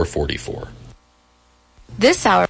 44. This hour.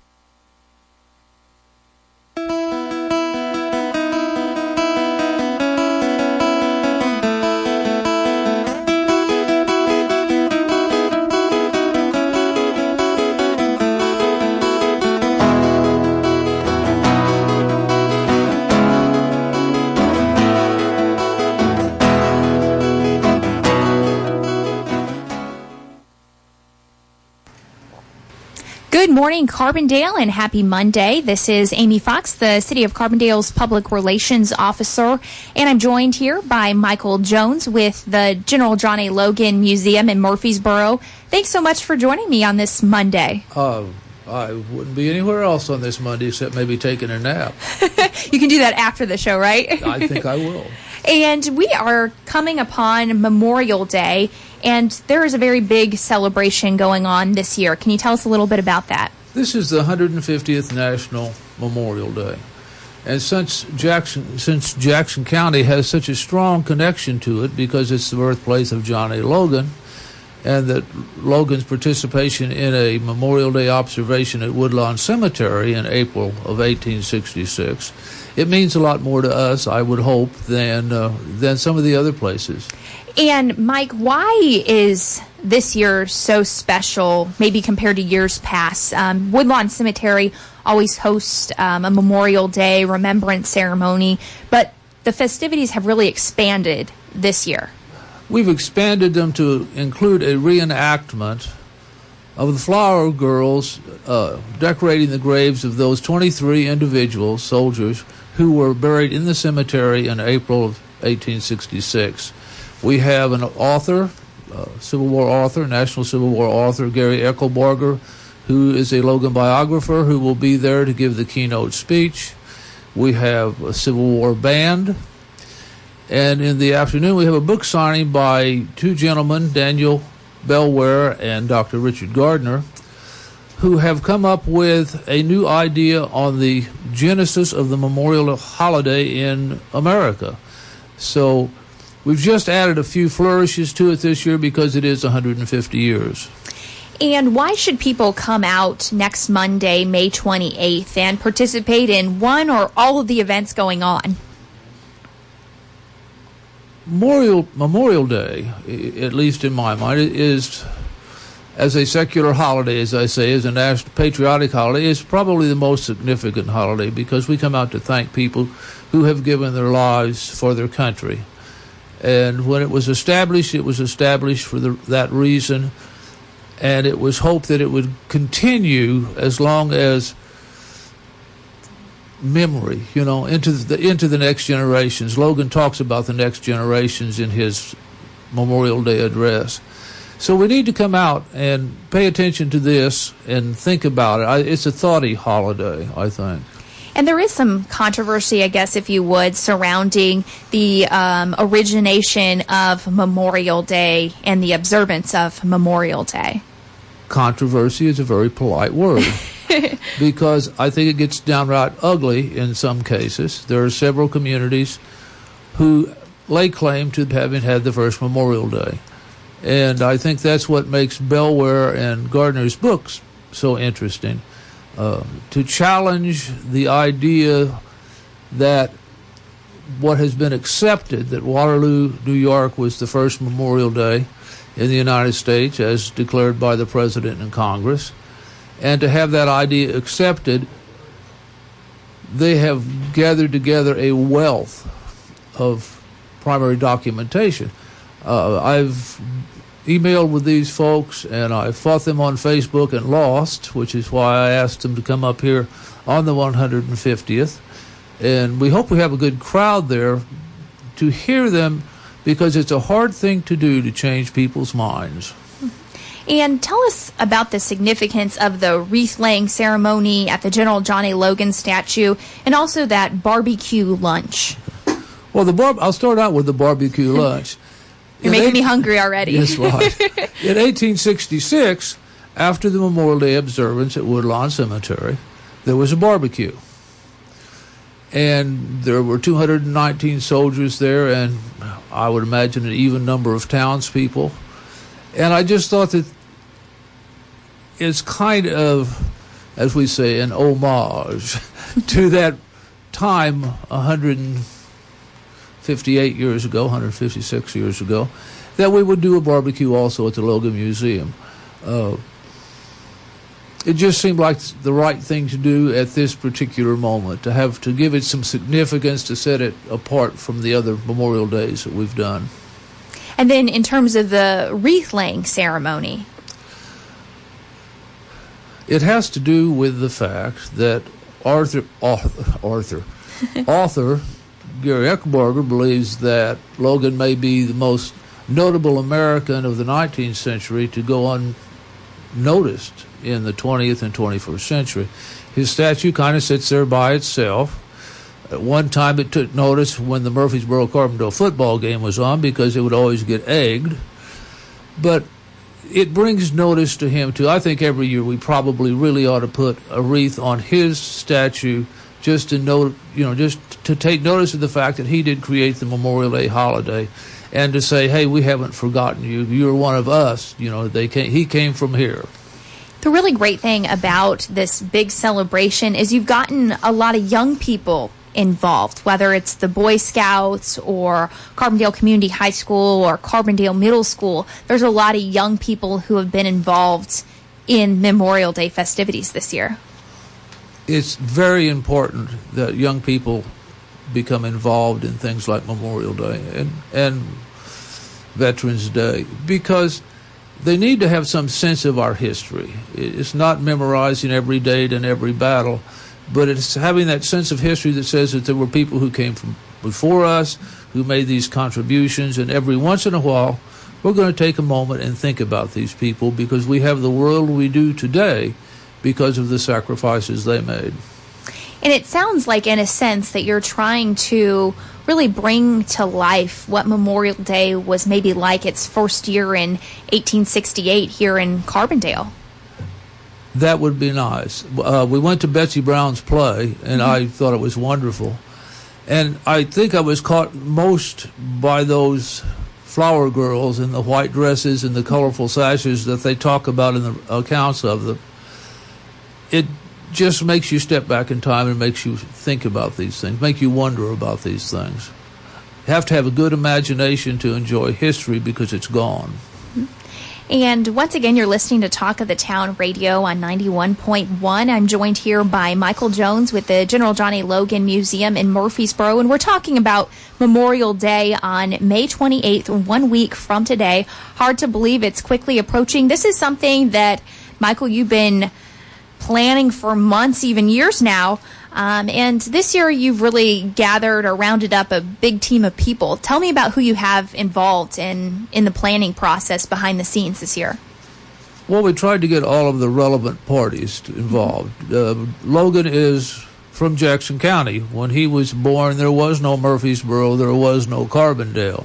Good morning, Carbondale, and happy Monday. This is Amy Fox, the City of Carbondale's Public Relations Officer, and I'm joined here by Michael Jones with the General John A. Logan Museum in Murfreesboro. Thanks so much for joining me on this Monday. I wouldn't be anywhere else on this Monday except maybe taking a nap. You can do that after the show, right? I think I will. And we are coming upon Memorial Day, and there is a very big celebration going on this year. Can you tell us a little bit about that? This is the 150th National Memorial Day. And since Jackson County has such a strong connection to it because it's the birthplace of John A. Logan, and that Logan's participation in a Memorial Day observation at Woodlawn Cemetery in April of 1866, it means a lot more to us, I would hope, than some of the other places. And, Mike, why is this year so special, maybe compared to years past? Woodlawn Cemetery always hosts a Memorial Day remembrance ceremony, but the festivities have really expanded this year. We've expanded them to include a reenactment of the Flower Girls decorating the graves of those 23 individuals, soldiers, who were buried in the cemetery in April of 1866. We have an author, Civil War author, National Civil War author, Gary Eckelbarger, who is a Logan biographer, who will be there to give the keynote speech. We have a Civil War band. And in the afternoon, we have a book signing by two gentlemen, Daniel Bellware and Dr. Richard Gardner, who have come up with a new idea on the genesis of the Memorial holiday in America. So we've just added a few flourishes to it this year because it is 150 years. And why should people come out next Monday, May 28th, and participate in one or all of the events going on? Memorial Day, at least in my mind, is, as a secular holiday, as I say, as a national patriotic holiday, is probably the most significant holiday because we come out to thank people who have given their lives for their country. And when it was established for that reason, and it was hoped that it would continue as long as memory, into the next generations. Logan talks about the next generations in his Memorial Day address. So we need to come out and pay attention to this and think about it. It's a thoughty holiday, I think. And there is some controversy, I guess, if you would, surrounding the origination of Memorial Day and the observance of Memorial Day. Controversy is a very polite word because I think it gets downright ugly in some cases. There are several communities who lay claim to having had the first Memorial Day. And I think that's what makes Bellware and Gardner's books so interesting. To challenge the idea that what has been accepted, that Waterloo, New York, was the first Memorial Day in the United States as declared by the President and Congress, and to have that idea accepted, they have gathered together a wealth of primary documentation. I've emailed with these folks, and I fought them on Facebook and lost, which is why I asked them to come up here on the 150th. And we hope we have a good crowd there to hear them, because it's a hard thing to do to change people's minds. And tell us about the significance of the wreath-laying ceremony at the General John A. Logan statue, and also that barbecue lunch. Well, I'll start out with the barbecue lunch. You're making me hungry already. That's right. In 1866, after the Memorial Day observance at Woodlawn Cemetery, there was a barbecue. And there were 219 soldiers there, and I would imagine an even number of townspeople. And I just thought that is kind of, as we say, an homage to that time 158 years ago, 156 years ago, that we would do a barbecue also at the Logan Museum. It just seemed like the right thing to do at this particular moment, to give it some significance, to set it apart from the other Memorial Days that we've done. And then in terms of the wreath-laying ceremony? It has to do with the fact that author Gary Eckerberger believes that Logan may be the most notable American of the 19th century to go unnoticed in the 20th and 21st century. His statue kind of sits there by itself. At one time it took notice when the Murfreesboro-Carbondale football game was on because it would always get egged. But it brings notice to him, too. I think every year we probably really ought to put a wreath on his statue just to just to take notice of the fact that he did create the Memorial Day holiday, and to say, hey, we haven't forgotten you. You're one of us. He came from here. The really great thing about this big celebration is you've gotten a lot of young people involved, whether it's the Boy Scouts or Carbondale Community High School or Carbondale Middle School. There's a lot of young people who have been involved in Memorial Day festivities this year. It's very important that young people become involved in things like Memorial Day and Veterans Day, because they need to have some sense of our history. It's not memorizing every date and every battle, but it's having that sense of history that says that there were people who came from before us, who made these contributions, and every once in a while we're going to take a moment and think about these people, because we have the world we do today because of the sacrifices they made. And it sounds like, in a sense, that you're trying to really bring to life what Memorial Day was maybe like its first year in 1868 here in Carbondale. That would be nice. We went to Betsy Brown's play, and I thought it was wonderful. And I think I was caught most by those flower girls in the white dresses and the colorful sashes that they talk about in the accounts of them. It just makes you step back in time and makes you think about these things, make you wonder about these things. You have to have a good imagination to enjoy history, because it's gone. And once again, you're listening to Talk of the Town Radio on 91.1. I'm joined here by Michael Jones with the General John A. Logan Museum in Murfreesboro, and we're talking about Memorial Day on May 28th, 1 week from today. Hard to believe it's quickly approaching. This is something that, Michael, you've been planning for months, even years now. And this year you've really gathered or rounded up a big team of people. Tell me about who you have involved in the planning process behind the scenes this year. Well, we tried to get all of the relevant parties involved. Logan is from Jackson County. When he was born, there was no Murfreesboro, there was no Carbondale.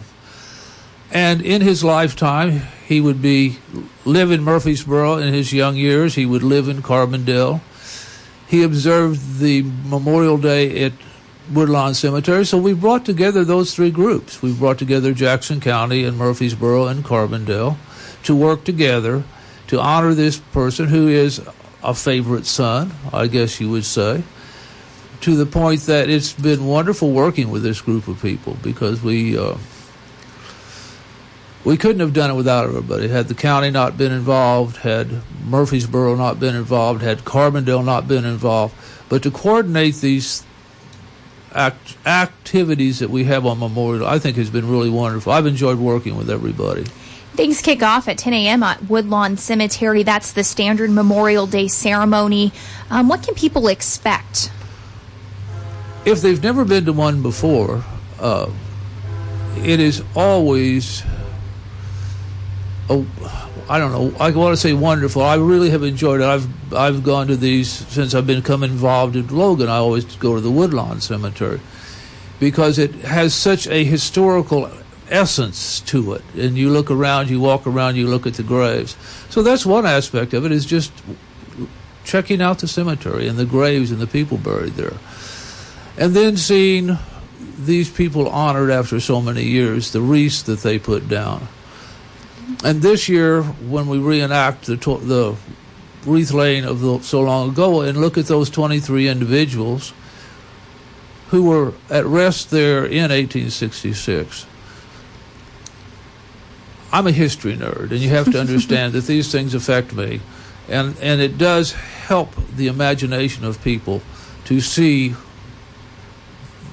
And in his lifetime, he would live in Murfreesboro. In his young years, he would live in Carbondale. He observed the Memorial Day at Woodlawn Cemetery, so we brought together those three groups. We brought together Jackson County and Murfreesboro and Carbondale to work together to honor this person who is a favorite son, I guess you would say, to the point that it's been wonderful working with this group of people, because we couldn't have done it without everybody. Had the county not been involved, had Murfreesboro not been involved, had Carbondale not been involved, but to coordinate these activities that we have on Memorial, I think has been really wonderful. I've enjoyed working with everybody. Things kick off at 10 a.m. at Woodlawn Cemetery. That's the standard Memorial Day ceremony. What can people expect? If they've never been to one before, it is always... I don't know. I want to say wonderful. I really have enjoyed it. I've gone to these since I've become involved in Logan. I always go to the Woodlawn Cemetery because it has such a historical essence to it. And you look around, you walk around, you look at the graves. So that's one aspect of it, is just checking out the cemetery and the graves and the people buried there. And then seeing these people honored after so many years, the wreaths that they put down. And this year, when we reenact the wreath laying of so long ago and look at those 23 individuals who were at rest there in 1866. I'm a history nerd, and you have to understand that these things affect me, and it does help the imagination of people to see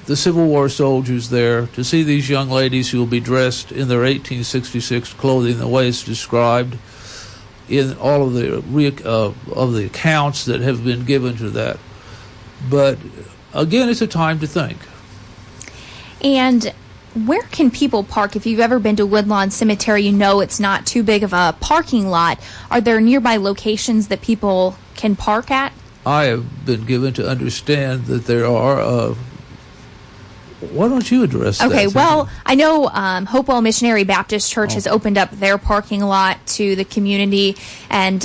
the Civil War soldiers there, to see these young ladies who will be dressed in their 1866 clothing the way it's described in all of the accounts that have been given to that. But again, it's a time to think. And where can people park? If you've ever been to Woodlawn Cemetery, you know it's not too big of a parking lot. Are there nearby locations that people can park at? I have been given to understand that there are. Why don't you address that? Okay, well, I know Hopewell Missionary Baptist Church has opened up their parking lot to the community, and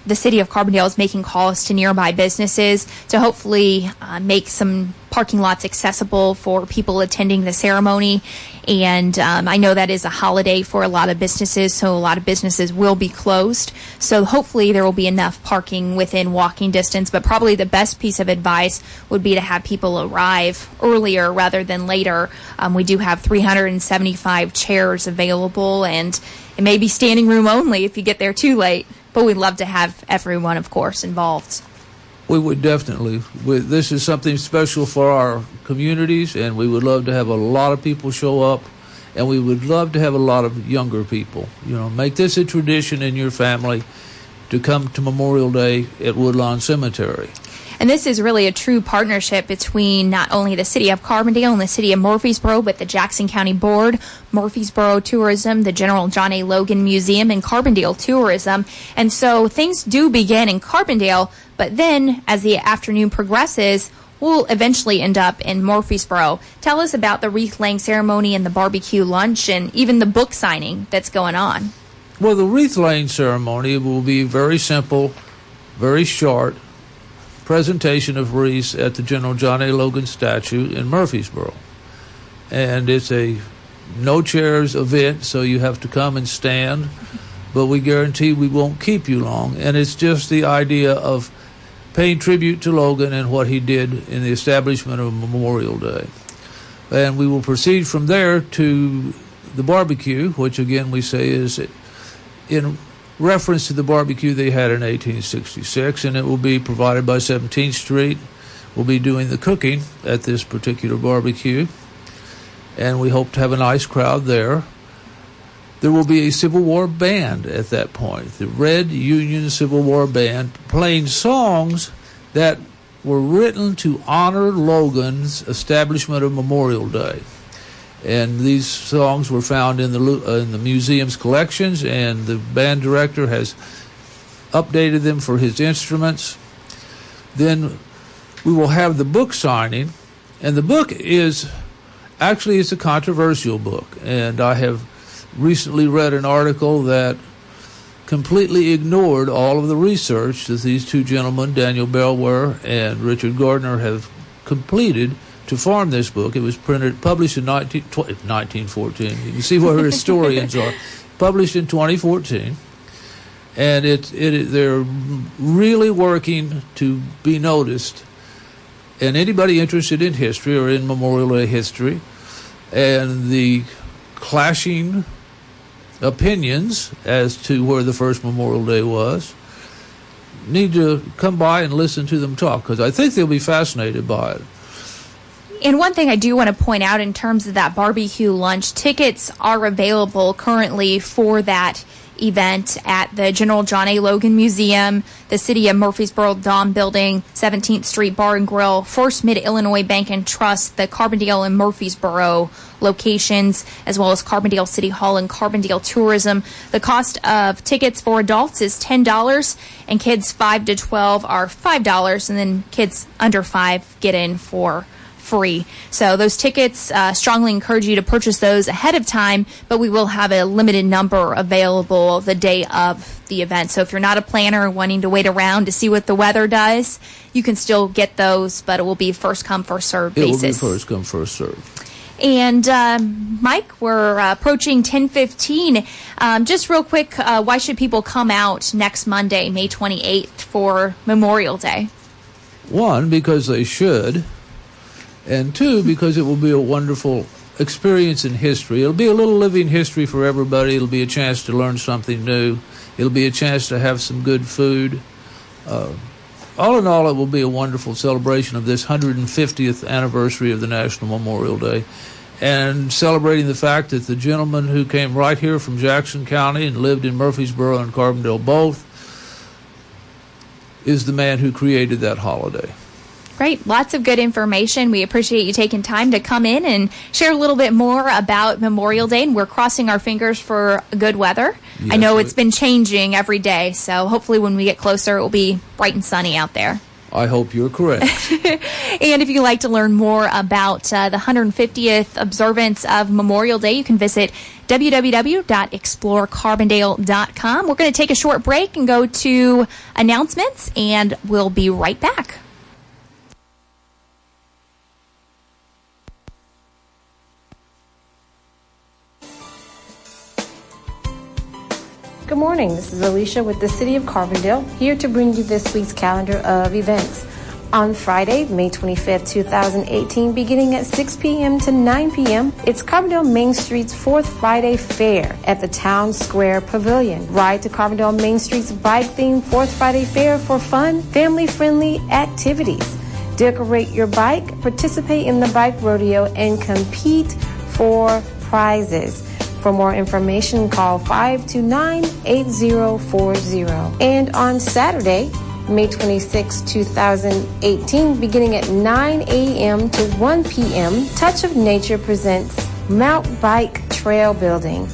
the city of Carbondale is making calls to nearby businesses to hopefully make some parking lots accessible for people attending the ceremony. And I know that is a holiday for a lot of businesses, so a lot of businesses will be closed. So hopefully there will be enough parking within walking distance, but probably the best piece of advice would be to have people arrive earlier rather than later. We do have 375 chairs available, and it may be standing room only if you get there too late, but we'd love to have everyone, of course, involved. We would definitely. This is something special for our communities, and we would love to have a lot of people show up, and we would love to have a lot of younger people. You know, make this a tradition in your family to come to Memorial Day at Woodlawn Cemetery. And this is really a true partnership between not only the city of Carbondale and the city of Murfreesboro, but the Jackson County Board, Murfreesboro Tourism, the General John A. Logan Museum, and Carbondale Tourism. And so things do begin in Carbondale, but then as the afternoon progresses, we'll eventually end up in Murfreesboro. Tell us about the wreath-laying ceremony and the barbecue lunch and even the book signing that's going on. Well, the wreath-laying ceremony will be very simple, very short, presentation of wreaths at the General John A. Logan statue in Murfreesboro. And it's a no chairs event, so you have to come and stand, but we guarantee we won't keep you long. And it's just the idea of paying tribute to Logan and what he did in the establishment of Memorial Day. And we will proceed from there to the barbecue, which again we say is in reference to the barbecue they had in 1866, and it will be provided by 17th Street. We'll be doing the cooking at this particular barbecue, and we hope to have a nice crowd there. There will be a Civil War band at that point, the Red Union Civil War Band, playing songs that were written to honor Logan's establishment of Memorial Day. And these songs were found in the museum's collections, and the band director has updated them for his instruments. Then we will have the book signing, and the book is actually it's a controversial book, and I have recently read an article that completely ignored all of the research that these two gentlemen, Daniel Belware and Richard Gardner, have completed to form this book. It was published in 1914. You can see where historians are. Published in 2014, and they're really working to be noticed. And anybody interested in history or in Memorial Day history and the clashing opinions as to where the first Memorial Day was need to come by and listen to them talk, because I think they'll be fascinated by it. And one thing I do want to point out in terms of that barbecue lunch, tickets are available currently for that event at the General John A. Logan Museum, the City of Murfreesboro Dom Building, 17th Street Bar and Grill, First Mid-Illinois Bank and Trust, the Carbondale and Murfreesboro locations, as well as Carbondale City Hall and Carbondale Tourism. The cost of tickets for adults is $10, and kids 5 to 12 are $5, and then kids under 5 get in for free. So those tickets, strongly encourage you to purchase those ahead of time, but we will have a limited number available the day of the event. So if you're not a planner wanting to wait around to see what the weather does, you can still get those, but it will be first come, first served basis. It will be first come, first served. And Mike, we're approaching 10:15. Just real quick, why should people come out next Monday, May 28th, for Memorial Day? One, because they should, and two, because it will be a wonderful experience in history. It'll be a little living history for everybody. It'll be a chance to learn something new. It'll be a chance to have some good food. All in all, it will be a wonderful celebration of this 150th anniversary of the National Memorial Day, and celebrating the fact that the gentleman who came right here from Jackson County and lived in Murfreesboro and Carbondale both is the man who created that holiday. Great. Lots of good information. We appreciate you taking time to come in and share a little bit more about Memorial Day, and we're crossing our fingers for good weather. Yes, I know it's been changing every day, so hopefully when we get closer, it will be bright and sunny out there. I hope you're correct. And if you'd like to learn more about the 150th observance of Memorial Day, you can visit www.explorecarbondale.com. We're going to take a short break and go to announcements, and we'll be right back. Good morning, this is Alicia with the City of Carbondale, here to bring you this week's calendar of events. On Friday, May 25th, 2018, beginning at 6 p.m. to 9 p.m., it's Carbondale Main Street's 4th Friday Fair at the Town Square Pavilion. Ride to Carbondale Main Street's bike-themed 4th Friday Fair for fun, family-friendly activities. Decorate your bike, participate in the bike rodeo, and compete for prizes. For more information, call 529-8040. And on Saturday, May 26, 2018, beginning at 9 a.m. to 1 p.m., Touch of Nature presents Mountain Bike Trail Building.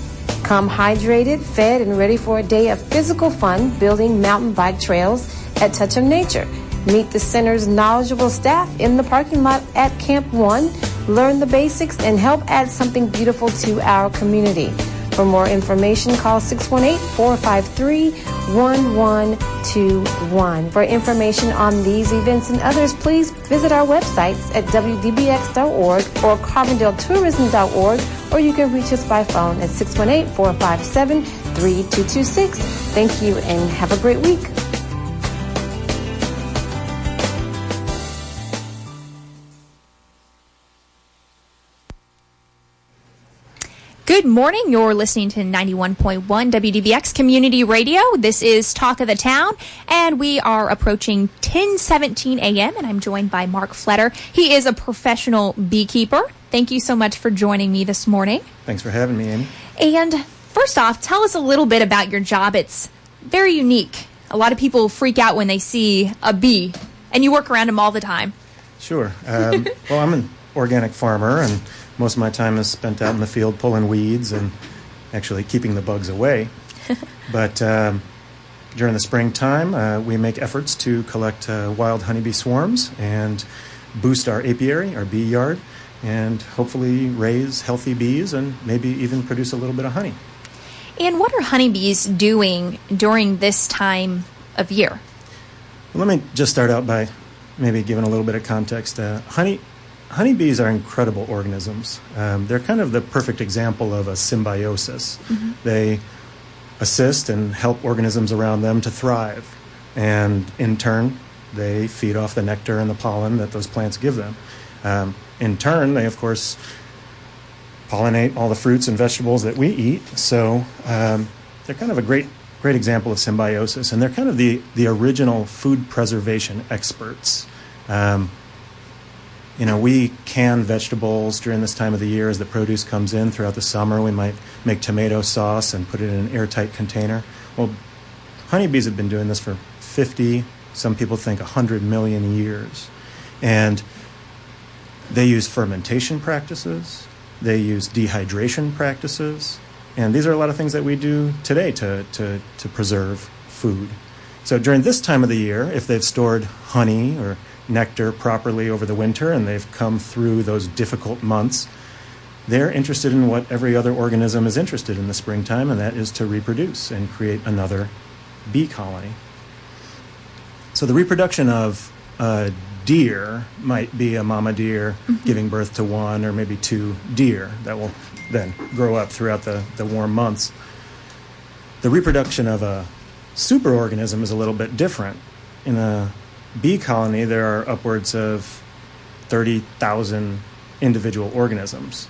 Come hydrated, fed, and ready for a day of physical fun building mountain bike trails at Touch of Nature. Meet the center's knowledgeable staff in the parking lot at Camp 1. Learn the basics and help add something beautiful to our community. For more information, call 618-453-1121. For information on these events and others, please visit our websites at WDBX.org or CarbondaleTourism.org, or you can reach us by phone at 618-457-3226. Thank you and have a great week. Good morning. You're listening to 91.1 WDBX Community Radio. This is Talk of the Town, and we are approaching 10:17 a.m., and I'm joined by Mark Fletter. He is a professional beekeeper. Thank you so much for joining me this morning. Thanks for having me, Amy. And first off, tell us a little bit about your job. It's very unique. A lot of people freak out when they see a bee, and you work around them all the time. Sure. Well, I'm an organic farmer, and most of my time is spent out in the field pulling weeds and actually keeping the bugs away. But during the springtime, we make efforts to collect wild honeybee swarms and boost our apiary, our bee yard, and hopefully raise healthy bees and maybe even produce a little bit of honey. And what are honeybees doing during this time of year? Well, let me just start out by maybe giving a little bit of context. Honeybees are incredible organisms. They're kind of the perfect example of a symbiosis. Mm-hmm. They assist and help organisms around them to thrive. And in turn, they feed off the nectar and the pollen that those plants give them. In turn, they, of course, pollinate all the fruits and vegetables that we eat. So they're kind of a great example of symbiosis. And they're kind of the original food preservation experts. We can vegetables during this time of the year as the produce comes in throughout the summer. We might make tomato sauce and put it in an airtight container. Well, honeybees have been doing this for 50, some people think 100 million years. And they use fermentation practices. They use dehydration practices. And these are a lot of things that we do today to preserve food. So during this time of the year, if they've stored honey or nectar properly over the winter and they've come through those difficult months, they're interested in what every other organism is interested in the springtime, and that is to reproduce and create another bee colony. So the reproduction of deer might be a mama deer giving birth to one or maybe two deer that will then grow up throughout the warm months. The reproduction of a superorganism is a little bit different. In a bee colony, there are upwards of 30,000 individual organisms.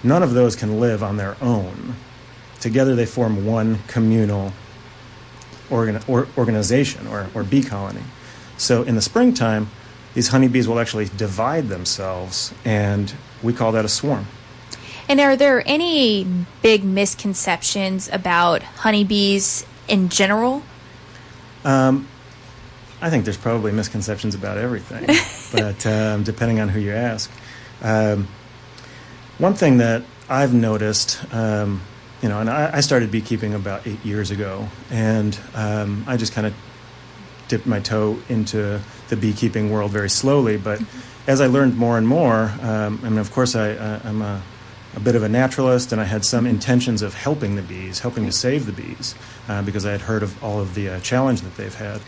None of those can live on their own. Together they form one communal organization or bee colony. So in the springtime, these honeybees will actually divide themselves, and we call that a swarm. And are there any big misconceptions about honeybees in general? I think there's probably misconceptions about everything, but depending on who you ask. One thing that I've noticed, and I started beekeeping about 8 years ago, and I just kind of dipped my toe into the beekeeping world very slowly. But as I learned more and more, and of course I'm a bit of a naturalist, and I had some intentions of helping the bees, helping to save the bees, because I had heard of all of the challenge that they've had.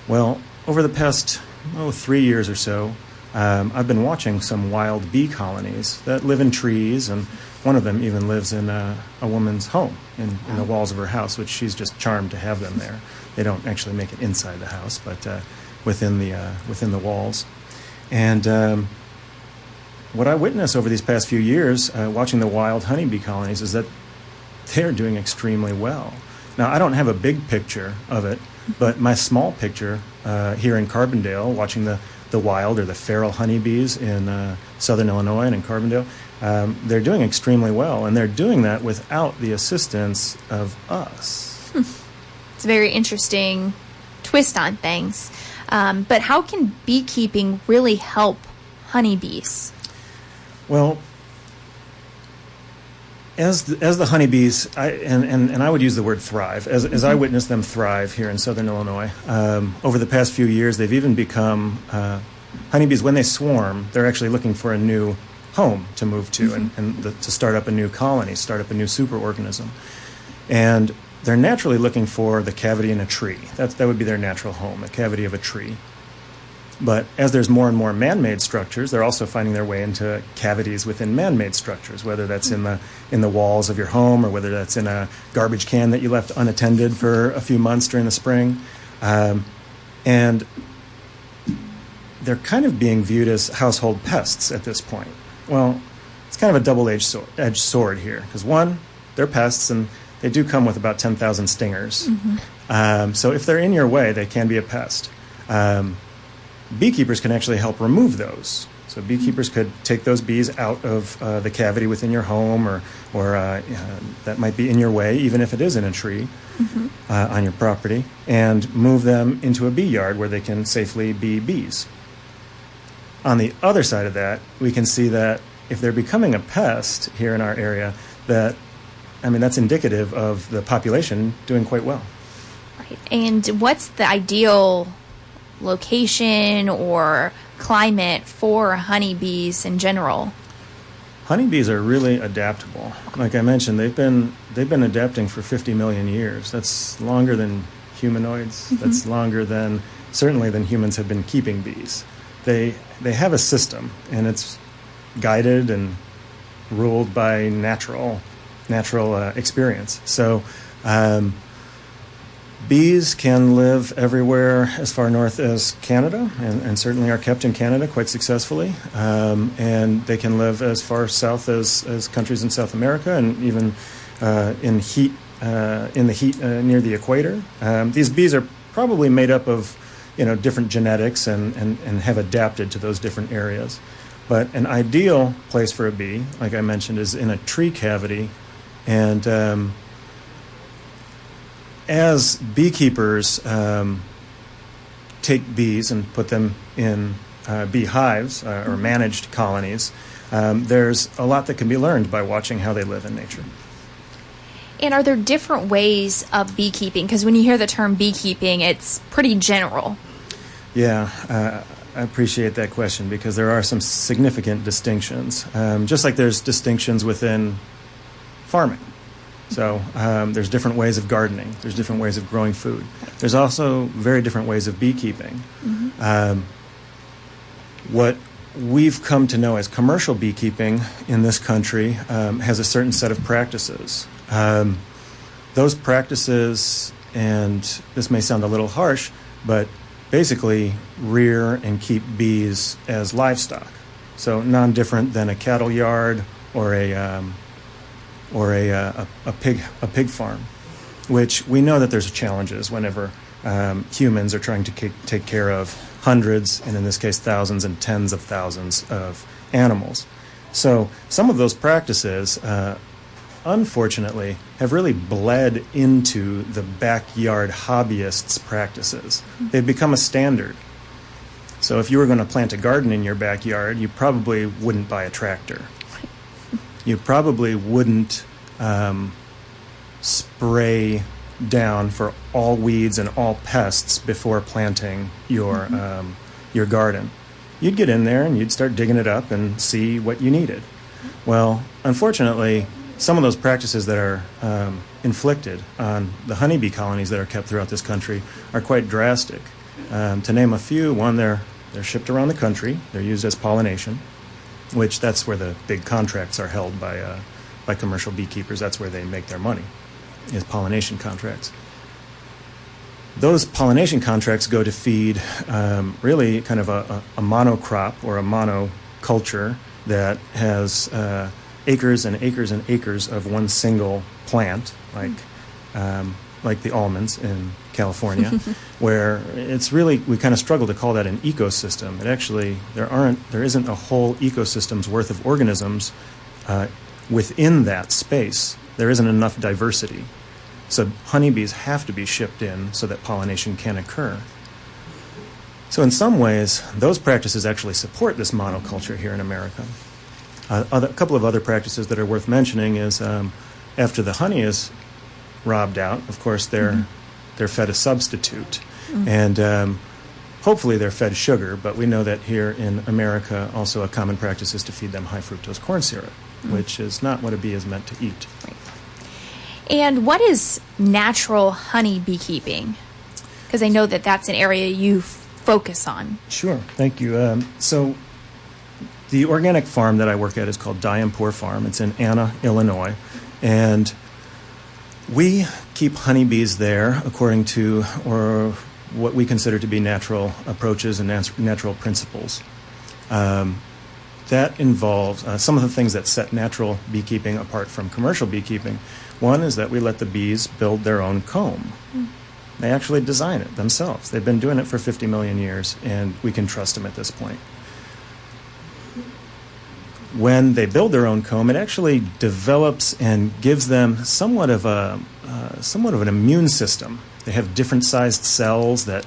Well, over the past 3 years or so, I've been watching some wild bee colonies that live in trees, and one of them even lives in a woman's home in the walls of her house, which she's just charmed to have them there. They don't actually make it inside the house, but within the walls. And what I witnessed over these past few years, watching the wild honeybee colonies, is that they're doing extremely well. Now, I don't have a big picture of it, but my small picture here in Carbondale, watching the wild or the feral honeybees in southern Illinois and in Carbondale, they're doing extremely well, and they're doing that without the assistance of us. It's a very interesting twist on things. But how can beekeeping really help honeybees? Well, as the honeybees, and I would use the word thrive, as I witnessed them thrive here in southern Illinois, over the past few years, they've even become, honeybees, when they swarm, they're actually looking for a new home to move to and to start up a new colony, start up a new superorganism. And they're naturally looking for the cavity in a tree. That would be their natural home, the cavity of a tree. But as there's more and more man-made structures, they're also finding their way into cavities within man-made structures, whether that's in the walls of your home or whether that's in a garbage can that you left unattended for a few months during the spring. And they're kind of being viewed as household pests at this point. Well, it's kind of a double-edged sword here, because one, they're pests, and they do come with about 10,000 stingers. So if they're in your way, they can be a pest. Beekeepers can actually help remove those. So beekeepers could take those bees out of the cavity within your home, or that might be in your way, even if it is in a tree on your property, and move them into a bee yard where they can safely be bees. On the other side of that, we can see that if they're becoming a pest here in our area, that's indicative of the population doing quite well. Right. And what's the ideal location or climate for honeybees in general? Honeybees are really adaptable. Like I mentioned, they've been adapting for 50 million years. That's longer than humanoids. That's longer than humans have been keeping bees. They have a system, and it's guided and ruled by natural experience. So bees can live everywhere as far north as Canada, and certainly are kept in Canada quite successfully. And they can live as far south as countries in South America, and even in the heat near the equator. These bees are probably made up of different genetics and have adapted to those different areas. But an ideal place for a bee, like I mentioned, is in a tree cavity. And as beekeepers take bees and put them in bee hives or managed colonies, there's a lot that can be learned by watching how they live in nature. And are there different ways of beekeeping? Because when you hear the term beekeeping, it's pretty general. Yeah, I appreciate that question, because there are some significant distinctions. Just like there's distinctions within farming. So there's different ways of gardening. There's different ways of growing food. There's also very different ways of beekeeping. What we've come to know as commercial beekeeping in this country has a certain set of practices. Those practices, and this may sound a little harsh, but basically rear and keep bees as livestock. So non-different than a cattle yard or a pig farm, which we know that there's challenges whenever humans are trying to take care of hundreds, and in this case thousands and tens of thousands of animals. So some of those practices, unfortunately, have really bled into the backyard hobbyists' practices. They've become a standard. So if you were going to plant a garden in your backyard, you probably wouldn't buy a tractor. You probably wouldn't spray down for all weeds and all pests before planting your garden. You'd get in there and you'd start digging it up and see what you needed. Well, unfortunately, some of those practices that are inflicted on the honeybee colonies that are kept throughout this country are quite drastic. To name a few, one, they're shipped around the country. They're used as pollination, which that's where the big contracts are held by commercial beekeepers. That's where they make their money, is pollination contracts. Those pollination contracts go to feed really kind of a monocrop or a monoculture that has acres and acres and acres of one single plant, like the almonds in California, where it's really, we kind of struggle to call that an ecosystem. It actually, there isn't a whole ecosystem's worth of organisms within that space. There isn't enough diversity. So honeybees have to be shipped in so that pollination can occur. So in some ways, those practices actually support this monoculture here in America. A couple of other practices that are worth mentioning is after the honey is robbed out, of course, they're fed a substitute. And hopefully they're fed sugar, but we know that here in America also a common practice is to feed them high fructose corn syrup, which is not what a bee is meant to eat. Right. And what is natural honey beekeeping? Because I know that that's an area you focus on. Sure, thank you. So the organic farm that I work at is called Diampur Farm. It's in Anna, Illinois. And we keep honeybees there according to what we consider to be natural approaches and natural principles. That involves some of the things that set natural beekeeping apart from commercial beekeeping. One is that we let the bees build their own comb. They actually design it themselves. They've been doing it for 50 million years, and we can trust them at this point. When they build their own comb, it actually develops and gives them somewhat of an immune system. They have different sized cells that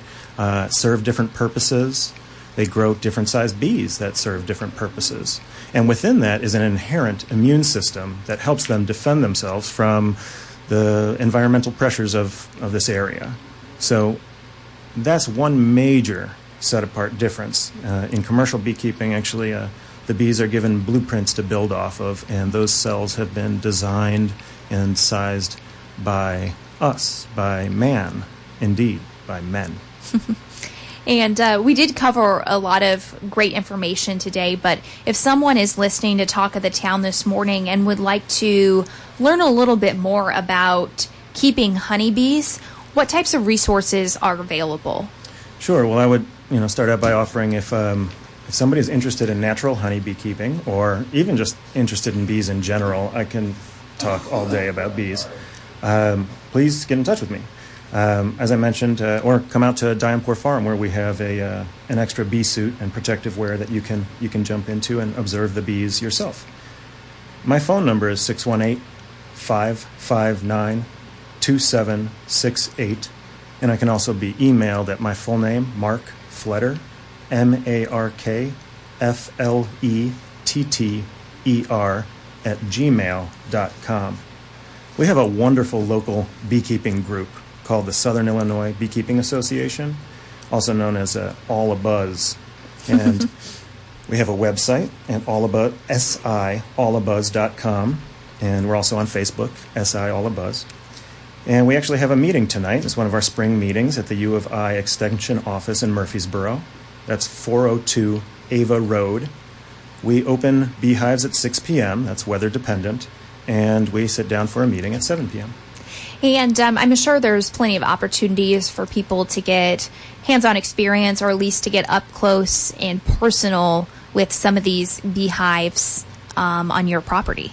serve different purposes. They grow different sized bees that serve different purposes. And within that is an inherent immune system that helps them defend themselves from the environmental pressures of this area. So that's one major set-apart difference. In commercial beekeeping, actually, the bees are given blueprints to build off of, and those cells have been designed and sized by us, by man, indeed, by men. And we did cover a lot of great information today, but if someone is listening to Talk of the Town this morning and would like to learn a little bit more about keeping honeybees, what types of resources are available? Sure. Well, I would start out by offering if somebody is interested in natural honeybee keeping, or even just interested in bees in general, I can talk all day about bees. Please get in touch with me. As I mentioned, or come out to Diampur Farm, where we have an extra bee suit and protective wear that you can jump into and observe the bees yourself. My phone number is 618-559-2768, and I can also be emailed at my full name, Mark Fletter, MarkFletter @gmail.com. We have a wonderful local beekeeping group called the Southern Illinois Beekeeping Association, also known as All-A-Buzz. And we have a website at allabuzz.com, and we're also on Facebook, SI All-A-Buzz. And we actually have a meeting tonight. It's one of our spring meetings at the U of I Extension office in Murfreesboro. That's 402 Ava Road. We open beehives at 6 p.m. That's weather dependent. And we sit down for a meeting at 7 p.m. And I'm sure there's plenty of opportunities for people to get hands-on experience, or at least to get up close and personal with some of these beehives on your property.